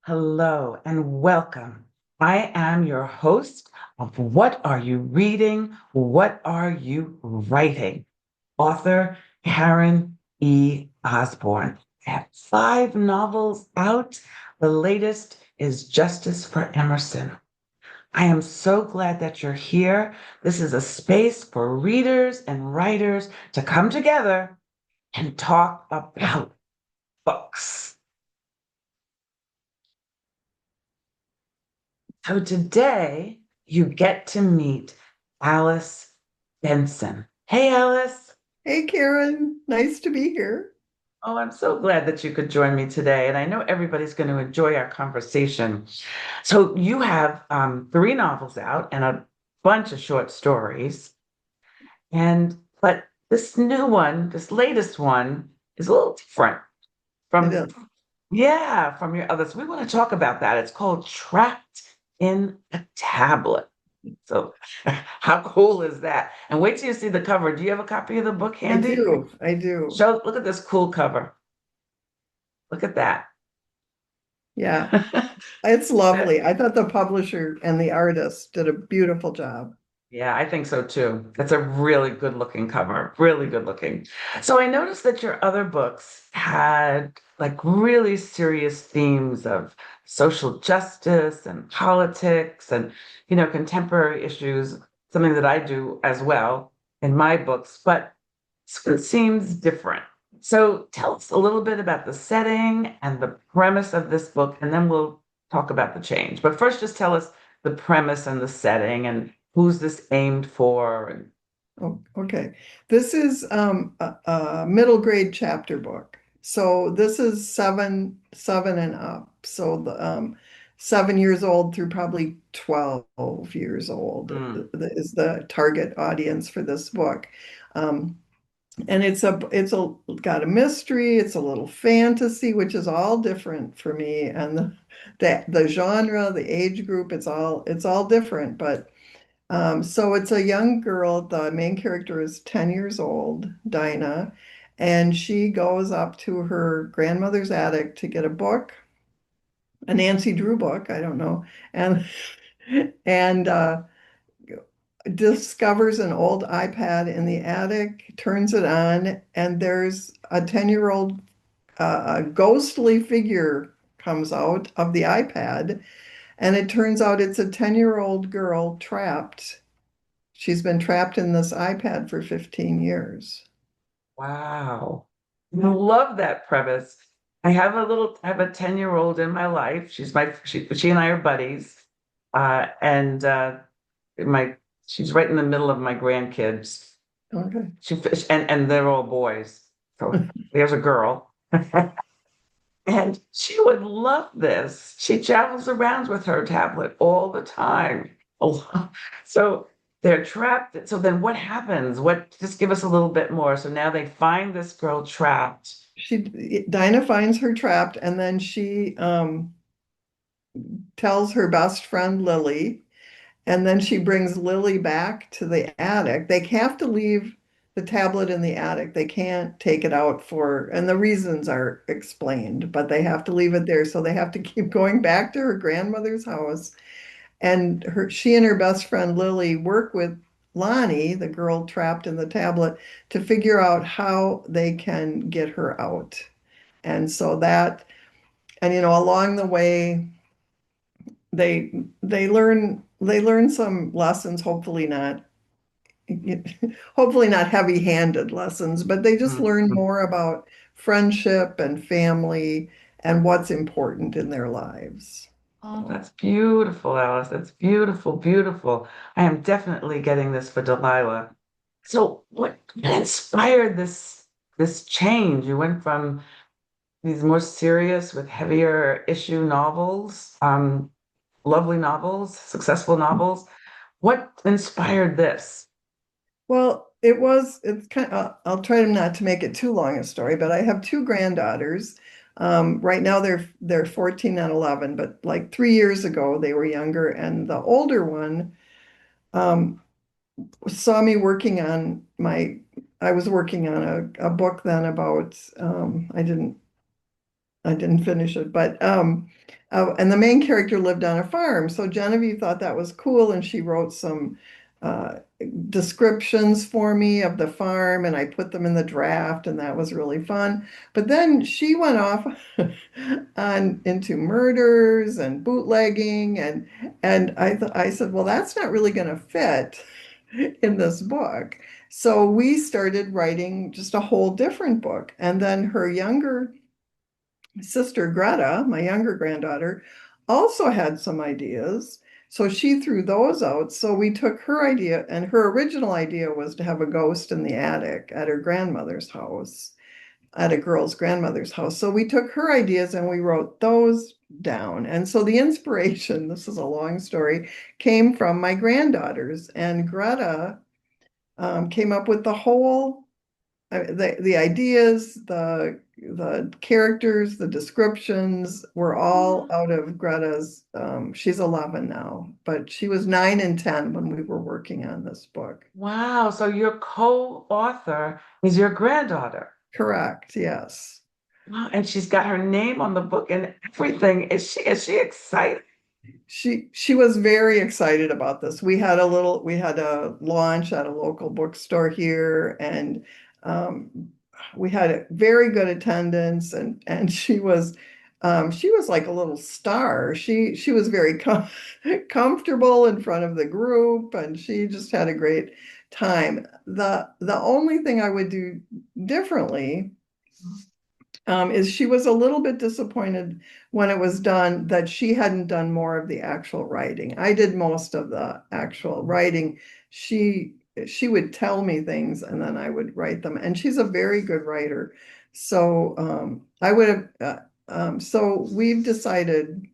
Hello and welcome. I am your host of What Are You Reading? What Are You Writing? Author Karen E. Osborne. I have 5 novels out. The latest is Justice for Emerson. I am so glad that you're here. This is a space for readers and writers to come together and talk about books. So today you get to meet Alice Benson. Hey, Alice. Hey Karen, nice to be here. Oh, I'm so glad that you could join me today. And I know everybody's going to enjoy our conversation. So you have 3 novels out and a bunch of short stories. But this new one, this latest one, is a little different It from, is. yeah, from your others. We want to talk about that. It's called Trapped in a Tablet. So, how cool is that? And wait till you see the cover. Do you have a copy of the book I handy? do. I do. Look at this cool cover. Look at that. Yeah, it's lovely. I thought the publisher and the artist did a beautiful job. Yeah, I think so too. That's a really good looking cover, really good looking. So I noticed that your other books had like really serious themes of social justice and politics and, contemporary issues, something that I do as well in my books, but it seems different. So tell us a little bit about the setting and the premise of this book, and then we'll talk about the change. But first, just tell us the premise and the setting and who's this aimed for? And Oh, okay. This is a middle grade chapter book. So this is seven and up. So the 7 years old through probably 12 years old mm, is the target audience for this book. Um, and it's got a mystery, it's a little fantasy, which is all different for me, and the genre, the age group, it's all different. But so it's a young girl. The main character is 10 years old, Dinah, and she goes up to her grandmother's attic to get a book, a Nancy Drew book, I don't know, and and discovers an old iPad in the attic, turns it on, and there's a 10-year-old a ghostly figure comes out of the iPad, and it turns out it's a 10-year-old girl trapped. She's been trapped in this iPad for 15 years. wow. I love that premise. I have a 10-year-old in my life. She and I are buddies. And my she's right in the middle of my grandkids. Okay. And they're all boys. So there's a girl. And she would love this. She travels around with her tablet all the time. Oh, so they're trapped. So then what happens? Just give us a little bit more. So now they find this girl trapped. Dinah finds her trapped, and then she tells her best friend Lily. And then she brings Lily back to the attic. They have to leave the tablet in the attic. They can't take it out and the reasons are explained, but they have to leave it there. So they have to keep going back to her grandmother's house. And she and her best friend Lily work with Lonnie, the girl trapped in the tablet, to figure out how they can get her out. And so and along the way, they learn some lessons, hopefully not heavy-handed lessons, but they just learn Mhm. more about friendship and family and what's important in their lives. Oh, that's beautiful, Alice. That's beautiful, beautiful. I am definitely getting this for Delilah. So what inspired this change? You went from these more serious with heavier issue novels, lovely novels, successful novels. What inspired this? Well, it's kind of, I'll try not to make it too long a story, but I have two granddaughters. Right now they're 14 and 11, but like 3 years ago they were younger, and the older one um, saw me working on I was working on a book then about, I didn't, I didn't finish it, but and the main character lived on a farm. So Genevieve thought that was cool, and she wrote some uh, descriptions for me of the farm, and I put them in the draft, and that was really fun. But then she went off on into murders and bootlegging, and I said, well, that's not really going to fit in this book. So we started writing just a whole different book, and then her younger sister Greta, my younger granddaughter, also had some ideas. So she threw those out. So we took her idea, and her original idea was to have a ghost in the attic at her grandmother's house, at a girl's grandmother's house. So we took her ideas and we wrote those down. And so the inspiration, this is a long story, came from my granddaughters. And Greta came up with the whole the ideas, the characters, the descriptions were all out of Greta's. She's 11 now, but she was 9 and 10 when we were working on this book. Wow. So your co-author is your granddaughter. Correct, yes. Wow. And she's got her name on the book and everything. Is she excited? She was very excited about this. We had a launch at a local bookstore here, and we had a very good attendance, and she was like a little star. She was very comfortable in front of the group, and she just had a great time. The only thing I would do differently is she was a little bit disappointed when it was done that she hadn't done more of the actual writing. I did most of the actual writing. She she would tell me things and then I would write them. And she's a very good writer. So I would have so we've decided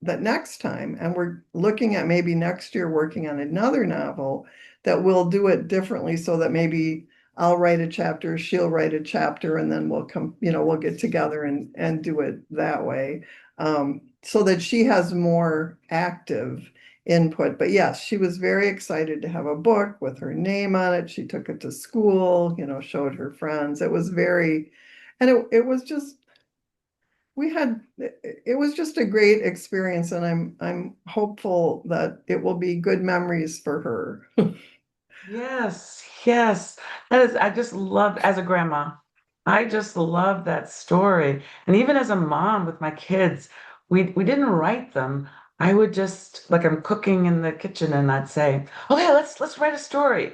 that next time, and we're looking at maybe next year working on another novel, that we'll do it differently so that maybe I'll write a chapter, she'll write a chapter, and then we'll come, we'll get together and do it that way. So that she has more active input. But yes, she was very excited to have a book with her name on it. She took it to school, showed her friends. It was very, and it was just we had it was just a great experience, and I'm hopeful that it will be good memories for her. Yes, yes. That is, I just love, as a grandma, I just love that story. And even as a mom with my kids, we didn't write them. I would just, like, I'm cooking in the kitchen and I'd say, okay, let's write a story.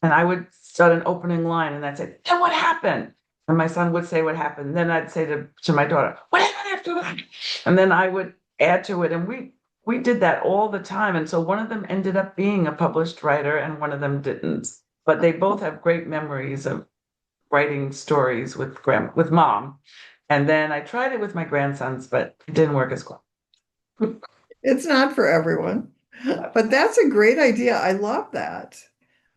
And I would start an opening line and I'd say, then what happened? And my son would say what happened. Then I'd say to my daughter, what happened after that? And then I would add to it. And we did that all the time. And so one of them ended up being a published writer and one of them didn't. But they both have great memories of writing stories with mom. And then I tried it with my grandsons, but it didn't work as well. It's not for everyone, but that's a great idea. I love that.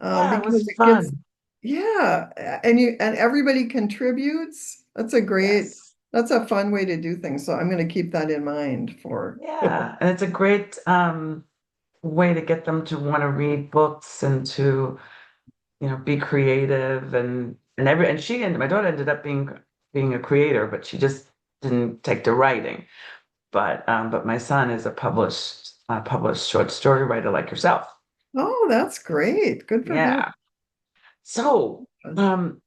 Yeah, it Because was it gets, fun. yeah, and everybody contributes. Yes. That's a fun way to do things. So I'm going to keep that in mind for. Yeah. And it's a great way to get them to want to read books and to, be creative and she and my daughter ended up being a creator, but she just didn't take to writing. But my son is a published short story writer like yourself. Oh, that's great. Good for him. Yeah. So um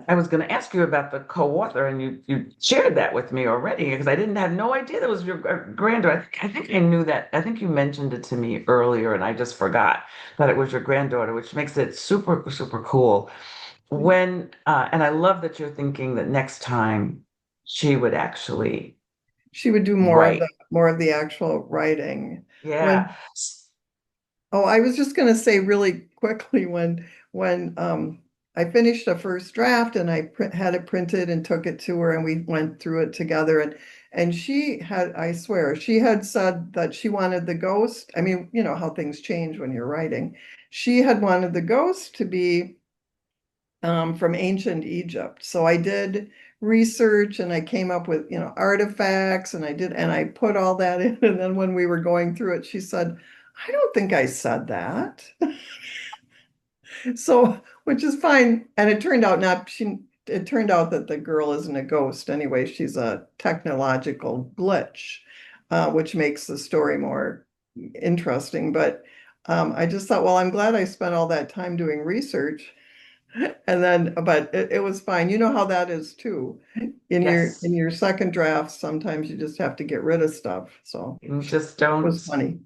I was going to ask you about the co-author, and you shared that with me already because I didn't have no idea that was your granddaughter. I think I knew that. I think you mentioned it to me earlier, and I just forgot that it was your granddaughter, which makes it super super cool. And I love that you're thinking that next time she would actually She would do write. more of the actual writing. Yeah. When Oh, I was just going to say really quickly when I finished a first draft and had it printed and took it to her and we went through it together and she had, I swear, she had said that she wanted the ghost. I mean, you know how things change when you're writing. She had wanted the ghost to be from ancient Egypt. So I did research and I came up with, artifacts and I put all that in. And then when we were going through it, she said, I don't think I said that. So, which is fine. And it turned out not, it turned out that the girl isn't a ghost anyway. She's a technological glitch, which makes the story more interesting. But I just thought, well, I'm glad I spent all that time doing research. And then, but it was fine. You know how that is too. In Yes. your second draft, sometimes you just have to get rid of stuff. So You just it was funny.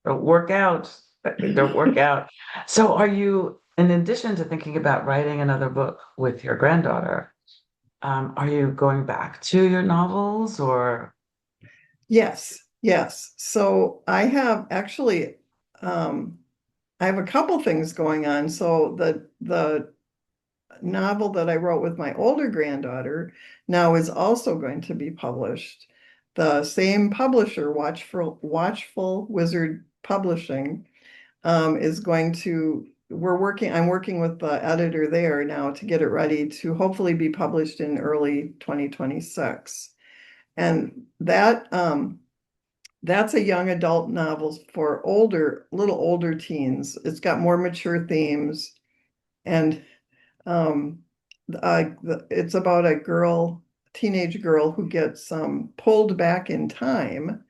don't work out. They don't work out. So are you, in addition to thinking about writing another book with your granddaughter, are you going back to your novels or Yes, yes. So I have actually I have a couple things going on. So the novel that I wrote with my older granddaughter now is also going to be published. The same publisher, Watchful Wizard Publishing, is going to, I'm working with the editor there now to get it ready to hopefully be published in early 2026. And that's a young adult novel for little older teens. It's got more mature themes, and um, it's about a teenage girl who gets pulled back in time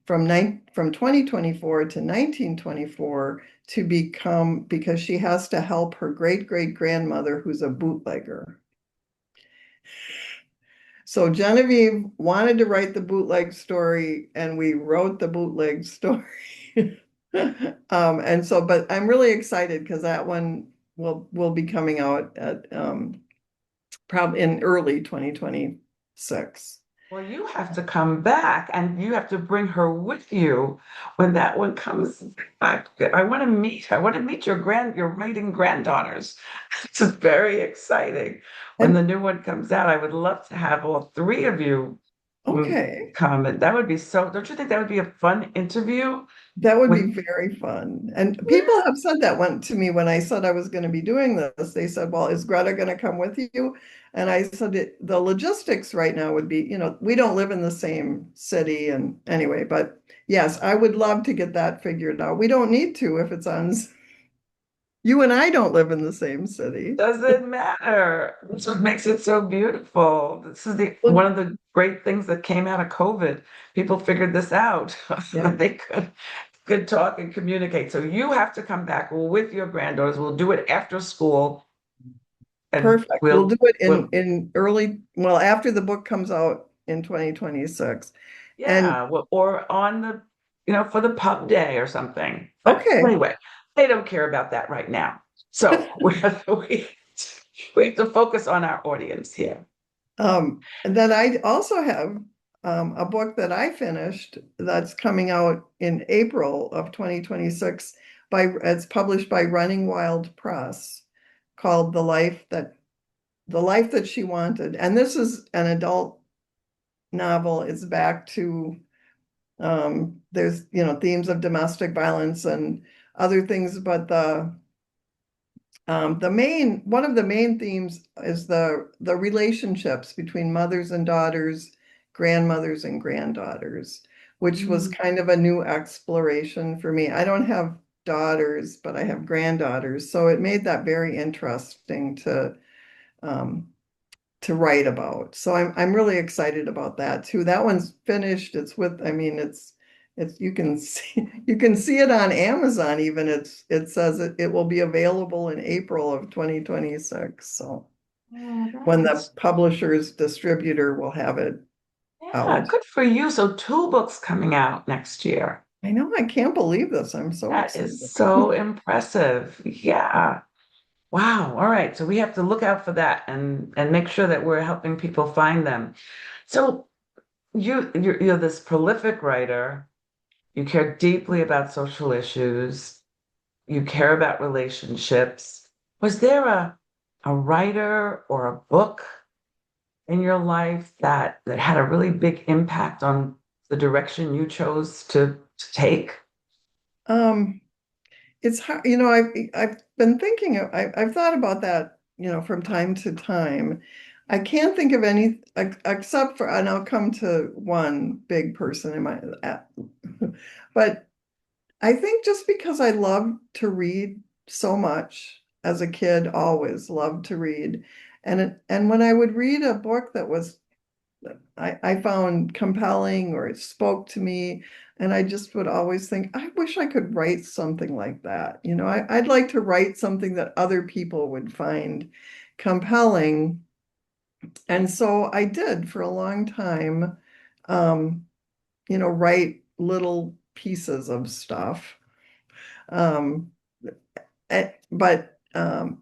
from 2024 to 1924 to become because she has to help her great great grandmother who's a bootlegger. So Genevieve wanted to write the bootleg story, and we wrote the bootleg story. And so, but I'm really excited because that one will be coming out at probably in early 2026. well, you have to come back and you have to bring her with you when that one comes back. I want to meet your maiden granddaughters. It's just very exciting. When the And new one comes out, I would love to have all three of you okay, come. And that would be so, don't you think that would be a fun interview that would with, be very fun. And people yeah, have said that one to me when I said I was going to be doing this. They said, "Well, is Greta going to come with you?" And I said, the logistics right now would be, we don't live in the same city. And anyway, but yes, I would love to get that figured out. We don't need to if it's on, you and I don't live in the same city. doesn't matter. That's what makes it so beautiful. This is the one Well, of the great things that came out of COVID. People figured this out. yeah, They could talk and communicate. So you have to come back with your granddaughters. We'll do it after school and perfect. We'll do it we'll in early, well, after the book comes out in 2026. And yeah, or on the, for the pub day or something. But okay. anyway, they don't care about that right now. So we have to focus on our audience here. And then I also have a book that I finished that's coming out in April of 2026 it's published by Running Wild Press, called The Life That She Wanted. And this is an adult novel. It's back to there's themes of domestic violence and other things, but one of the main themes is the relationships between mothers and daughters, grandmothers and granddaughters, which was Mm. kind of a new exploration for me. I don't have daughters, but I have granddaughters, so it made that very interesting um, to write about. So I'm really excited about that too. That one's finished. I mean, it's you can see it on Amazon even. It says it will be available in April of 2026. So Oh, when the that's, publisher's distributor will have it yeah, out. good for you. So two books coming out next year. I know, I can't believe this. I'm so That is excited. so impressive. Yeah. Wow. All right. So we have to look out for that and make sure that we're helping people find them. So you're this prolific writer. You care deeply about social issues. You care about relationships. Was there a writer or a book in your life that had a really big impact on the direction you chose to take? Um, it's hard, I've been thinking I've thought about that, from time to time. I can't think of any except for, and I'll come to one big person in my, but I think just because I love to read so much as a kid, always loved to read. And when I would read a book that was I found compelling or it spoke to me, and I just would always think, I wish I could write something like that. I'd like to write something that other people would find compelling. And so I did for a long time, um, write little pieces of stuff. Um, but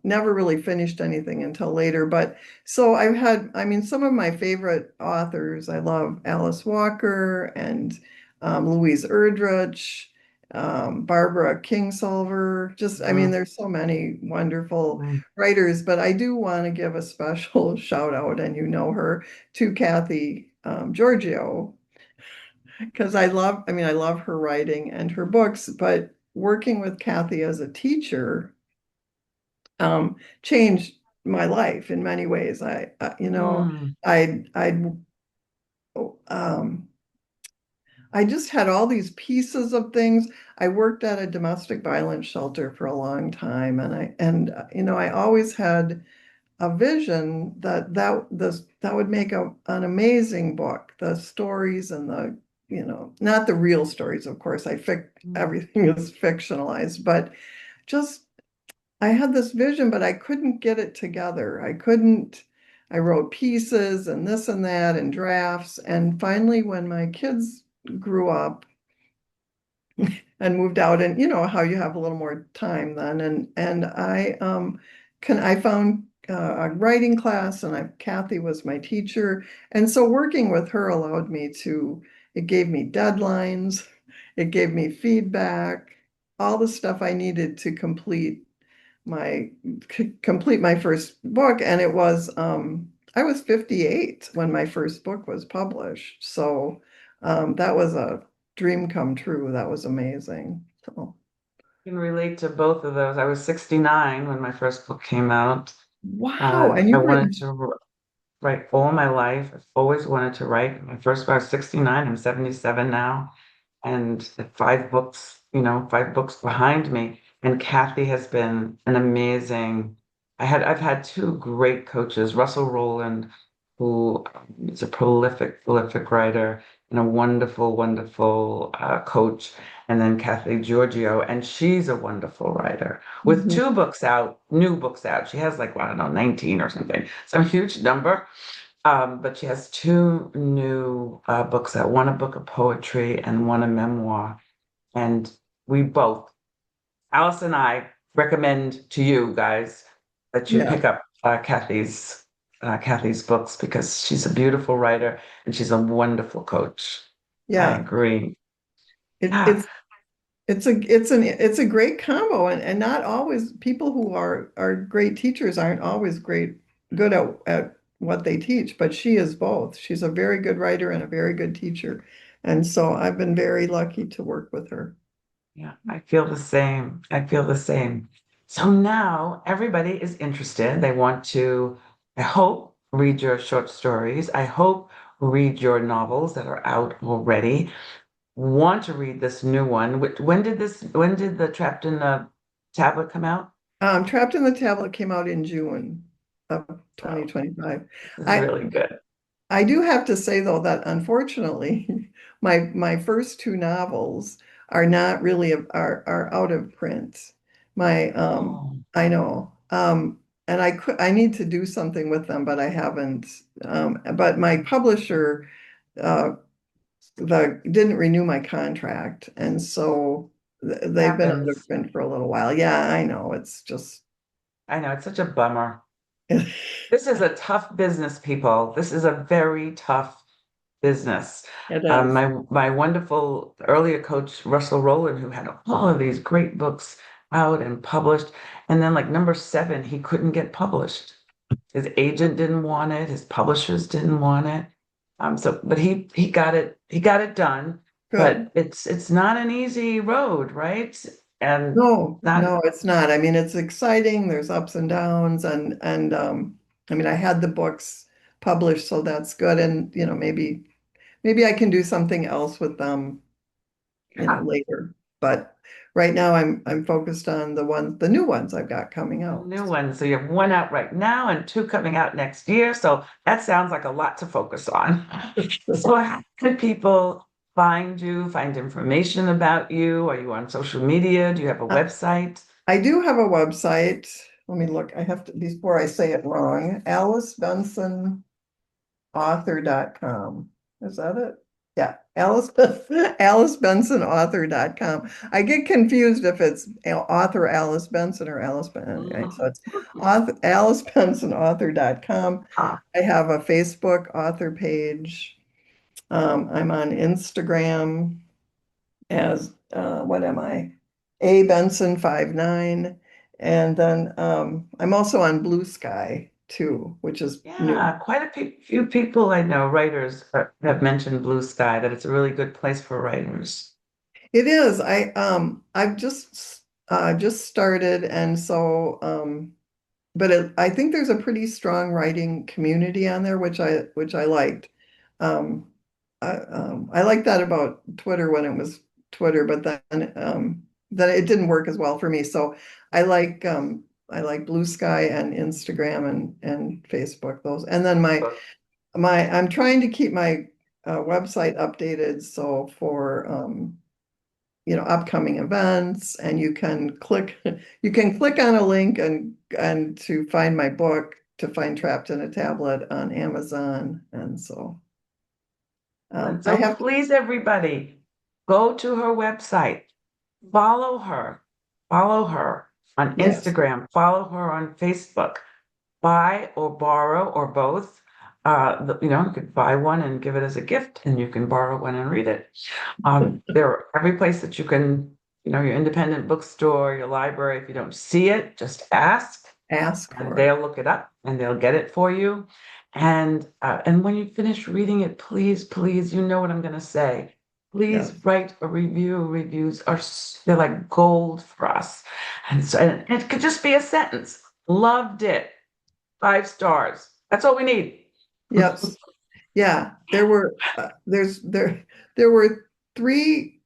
never really finished anything until later. But so I've had, I mean, some of my favorite authors, I love Alice Walker and Louise Erdrich, Barbara Kingsolver. Just, I mean, Mm, there's so many wonderful mm, writers, but I do want to give a special shout out, and you know her, to Kathy Giorgio, because I love her writing and her books, but working with Kathy as a teacher changed my life in many ways. mm, I um, I just had all these pieces of things. I worked at a domestic violence shelter for a long time, I always had a vision that would make an amazing book. The stories and not the real stories, of course. mm. Everything is fictionalized, but just I had this vision, but I couldn't get it together. I wrote pieces and this and that and drafts. And finally, when my kids grew up and moved out, and you know how you have a little more time then, and I found a writing class, and Kathy was my teacher. And so working with her allowed me it gave me deadlines, it gave me feedback, all the stuff I needed to my complete my first book. And I was 58 when my first book was published, so that was a dream come true. That was amazing. So Can relate to both of those. I was 69 when my first book came out. wow. And I you've wanted written. to write all my life. I've always wanted to write. My first, I was 69, I'm 77 now, and five books behind me. And Kathy has been an amazing. I've had two great coaches, Russell Rowland, who is a prolific writer and a wonderful coach, and then Kathy Giorgio, and she's a wonderful writer with Mhm. two books out, new books out. She has like, well, I don't know, 19 or something, some huge number. But she has two new books out, one a book of poetry and one a memoir. And we both, Alice and I, recommend to you guys that you Yeah, pick up Kathy's books because she's a beautiful writer and she's a wonderful coach. I yeah. agree. It, Yeah, it's it's a great combo, and not always people who are great teachers aren't always good at what they teach, but she is both. She's a very good writer and a very good teacher. And so I've been very lucky to work with her. yeah, I feel the same. I feel the same. So now everybody is interested. They want to, I hope, read your short stories. I hope read your novels that are out already. Want to read this new one. When did the Trapped in the Tablet come out? Trapped in the Tablet came out in June of So 2025. this is I really good. I do have to say though that unfortunately my first two novels are not really are out of print. My Oh, I know. And I need to do something with them, but I haven't. But my publisher uh didn't renew my contract, and so they've been out of happens. print for a little while. Yeah, I know. It's just I know, it's such a bummer. it This is a tough business, people. This is a very tough business. is. My wonderful earlier coach, Russell Rowland, who had all of these great books out and published, and then like number seven, he couldn't get published. His agent didn't want it, his publishers didn't want it. But he got it done. But Good. it's not an easy road, right? And No, not, no, it's not. I mean, it's exciting. There's ups and downs, and I mean, I had the books published, so that's good. And maybe I can do something else with them, yeah, later. But right now I'm focused on the new ones I've got coming A out. new one. So you have one out right now and two coming out next year. So that sounds like a lot to focus on. So how can people find you, find information about you? Are you on social media? Do you have a I, website? I do have a website. Let me look. I have to before I say it wrong. AliceBensonAuthor.com. Is that it? Yeah, AliceBensonAuthor.com. I get confused if it's author Alice Benson or Alice Benson. Anyway, so Mhm. it's AliceBensonAuthor.com. Ah, I have a Facebook author page. I'm on Instagram as what am I? A Benson 59. And then I'm also on Blue Sky too, which is new. yeah, quite a few people I know, writers, have mentioned Blue Sky, that it's a really good place for writers. It is. I've just started, and so I think there's a pretty strong writing community on there, which I liked. Um, I liked that about Twitter when it was Twitter, but then it didn't work as well for me. So I like Blue Sky and Instagram and Facebook, those. And then I'm trying to keep my website updated. So for upcoming events, and you can click on a link and to find my book, to find Trapped in a Tablet on Amazon. And so And I so have, please, everybody, go to her website, follow her, follow her on yes, Instagram, follow her on Facebook, buy or borrow or both. You could buy one and give it as a gift, and you can borrow one and read it. There are every place that you can, your independent bookstore, your library. If you don't see it, just ask ask and for it. they'll look it up and they'll get it for you. And when you finish reading it, please, please, you know what I'm going to say. Please Yes, write a review. Reviews they're like gold for us. And it could just be a sentence. Loved it. 5 stars. That's all we need. yes. Yeah, there were three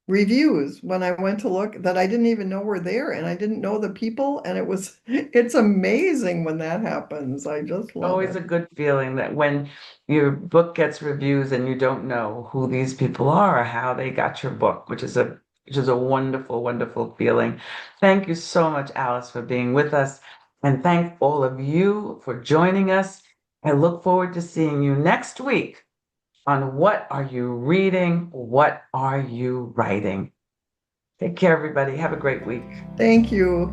reviews when I went to look that I didn't even know were there, and I didn't know the people, and it's amazing when that happens. I just love Always it. a good feeling that when your book gets reviews and you don't know who these people are or how they got your book, which is a wonderful, wonderful feeling. Thank you so much, Alice, for being with us. And thank all of you for joining us. I look forward to seeing you next week on What Are You Reading? What Are You Writing? Take care, everybody. Have a great week. Thank you.